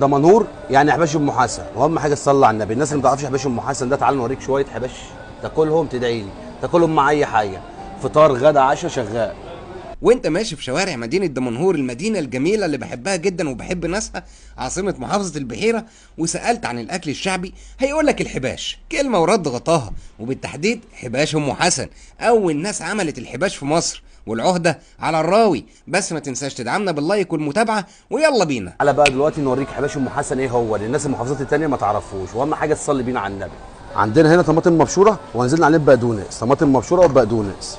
دمنهور يعني حباش ام حسن، واهم حاجه تصلي على النبي. الناس اللي ما تعرفش حباش ام حسن ده، تعال نوريك شويه حباش تاكلهم تدعي لي، تاكلهم مع اي حاجه، فطار غدا عشاء شغال. وانت ماشي في شوارع مدينة دمنهور، المدينة الجميلة اللي بحبها جدا وبحب ناسها، عاصمة محافظة البحيرة، وسألت عن الأكل الشعبي هيقولك الحباش، كلمة ورد غطاها، وبالتحديد حباش أم حسن، أول ناس عملت الحباش في مصر، والعهدة على الراوي. بس ما تنساش تدعمنا باللايك والمتابعة، ويلا بينا. تعالى بقى دلوقتي نوريك حباش ام حسن ايه هو، للناس المحافظات التانيه ما تعرفوش، واهم حاجه تصلي بينا على النبي. عندنا هنا طماطم مبشوره وهنزلنا عليه بقدونس، طماطم مبشوره وبقدونس،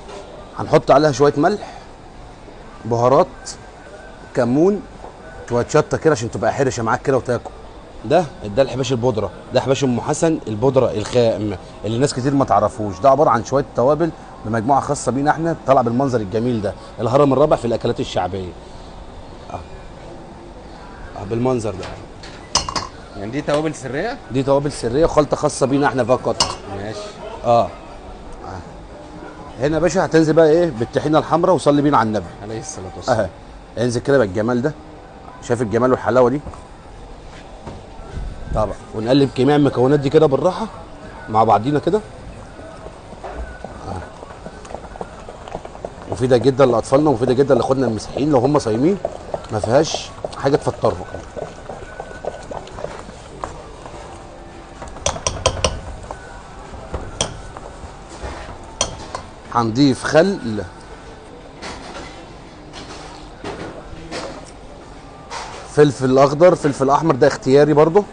هنحط عليها شويه ملح، بهارات، كمون، شويه شطه كده عشان تبقى حرشه معاك كده وتاكل. ده الحباش البودره، ده حباش ام حسن البودره الخام اللي ناس كتير ما تعرفوش. ده عباره عن شويه توابل بمجموعه خاصه بينا احنا، طالع بالمنظر الجميل ده، الهرم الرابع في الاكلات الشعبيه. بالمنظر ده. يعني دي توابل سرية؟ دي توابل سريه وخلطه خاصه بينا احنا فقط. ماشي. هنا يا باشا هتنزل بقى ايه بالطحينه الحمراء، وصلي بينا على النبي عليه الصلاة والسلام. انزل كده بالجمال ده، شايف الجمال والحلاوه دي طبعا. ونقلب جميع المكونات دي كده بالراحه مع بعضينا كده. مفيده جدا لاطفالنا ومفيده جدا لاخواتنا المسيحيين لو هم صايمين، ما فيهاش حاجه تفطرهم. هنضيف خل، فلفل اخضر، فلفل احمر ده اختياري برضو،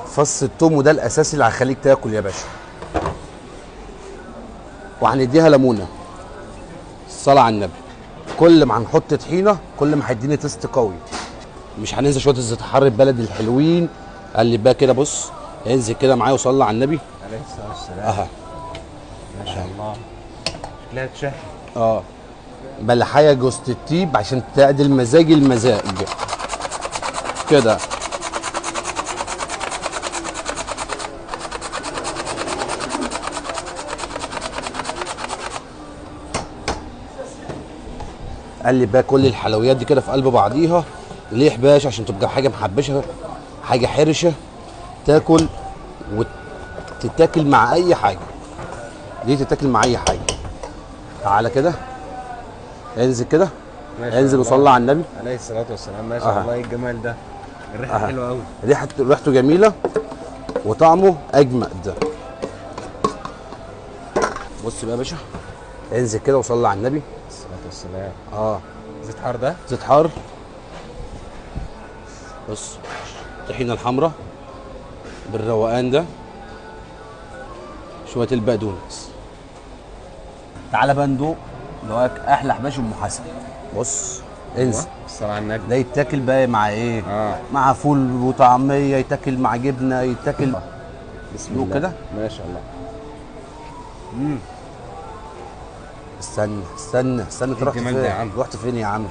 فص التوم وده الاساسي اللي هيخليك تاكل يا باشا. وهنديها ليمونه. الصلاه على النبي. كل ما هنحط طحينه كل ما هيديني تيست قوي. مش هننسى شويه الزيت حار البلدي الحلوين، قلب بقى كده. بص انزل كده معايا وصلي على النبي عليه الصلاة والسلام. ما شاء الله. شكلها تشهي. ملحيه جوز الطيب عشان تعدل مزاج المزاج كده. قلب بقى كل الحلويات دي كده في قلب بعضيها. ليه حباش؟ عشان تبقى حاجه محبشه، حاجه حرشه، تاكل وتتاكل مع اي حاجه. دي تتاكل مع اي حاجه. تعالى كده انزل كده، انزل وصلي على النبي عليه الصلاة والسلام. ما شاء الله، ايه الجمال ده، الريحة حلوة قوي. ريحته جميله وطعمه اجمد. بص بقى يا باشا، انزل كده وصلي على النبي الصلاة والسلام. زيت حار ده؟ زيت حار. بص الطحينه الحمراء بالروقان ده، شويه البقدونس. تعالى بقى ندوق احلى حباش ام حسن. بص انزل. الصلاة على النبي. ده يتاكل بقى مع ايه؟ مع فول وطعميه، يتاكل مع جبنه، يتاكل بسم الله كده. ما شاء الله. استنى انت رحت الجمال فين؟ ده يا عم؟ رحت فين يا عم؟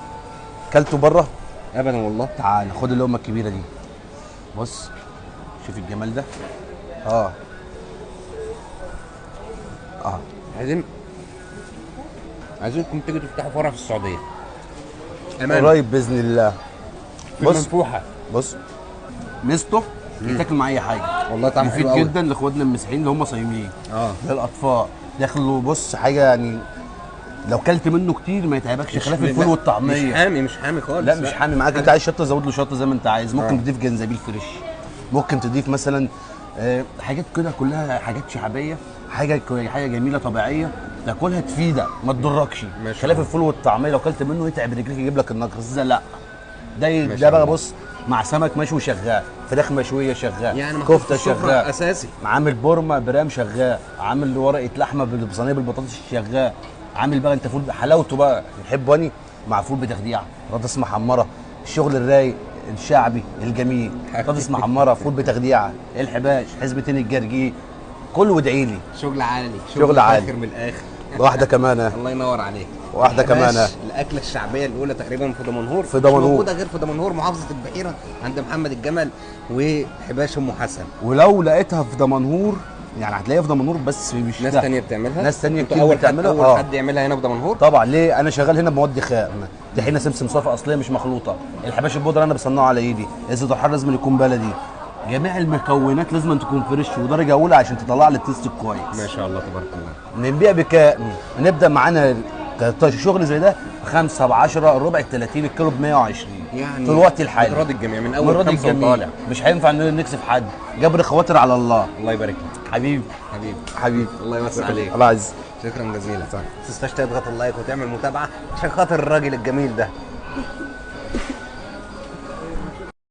كلته بره؟ ابدا والله. تعال خد اللقمه الكبيره دي. بص شوف الجمال ده. عايزينكم تيجوا تفتحوا فرع في السعودية قريب باذن الله. بص منفوحة. بص ميزته يتاكل مع اي حاجه، والله طعمه مفيد حلو قوي جدا لاخواتنا المسيحيين اللي هم صايمين، للاطفال داخله. بص حاجه يعني لو كلت منه كتير ما يتعبكش، خلاف الفول والطعميه. مش حامي خالص. لا مش حامي معاك. انت عايز شطه زود له شطه زي ما انت عايز. ممكن تضيف جنزبيل فريش، ممكن تضيف مثلا حاجات كده كلها حاجات شعبيه، حاجه جميله طبيعيه تاكلها تفيدك ما تضركش. خلاف الفول والطعميه لو كلت منه يتعب رجليك يجيب لك النقرس ده. لا ده بقى بص مع سمك مشوي شغال، فراخ مشويه شغال، يعني كفته شغال اساسي، عامل بورما برام شغال، عامل ورقه لحمه بصينيه بالبطاطس شغال، عامل بقى انت فول حلاوته بقى بتحبه اني مع فول بتخديعه، بطاطس محمره، الشغل الرايق الشعبي الجميل، بطاطس محمره، فول بتخديعه، الحباش، حزبتين الجرجير، كله وادعي لي. شغل عالي، شغل عالي من الاخر. واحده كمان. الله ينور عليك. واحده كمان. الاكله الشعبيه الاولى تقريبا في دمنهور، في دمنهور مش موجوده غير في دمنهور محافظه البحيره عند محمد الجمل وحباش ام حسن. ولو لقيتها في دمنهور يعني هتلاقيها في دمنهور بس مش ناس ده. تانية بتعملها؟ ناس تانية انتوا كتير اول بتعملها. اول حد يعملها هنا في دمنهور؟ طبعا. ليه؟ انا شغال هنا بمواد خام، طحينه سمسم صافي اصليه مش مخلوطه، الحباش البودره انا بصنعه على ايدي، الزيت الحار لازم يكون بلدي، جميع المكونات لازم تكون فريش ودرجه اولى عشان تطلع لي التيست كويس. ما شاء الله تبارك الله. بنبيع بكام؟ نبدا معانا شغل زي ده 5 ب 10 الربع ال 30 الكيلو ب 120 يعني في الوقت الحالي. بتراضي الجميع من من اول راضي 5 الجميع. وطالع. مش هينفع نكسف حد، جبر خواطر على الله. الله يبارك لك حبيبي حبيبي. حبيبي الله يوسع عليك. الله يعز. شكرا جزيلا. ما تنساش تضغط اللايك وتعمل متابعه عشان خاطر الراجل الجميل ده.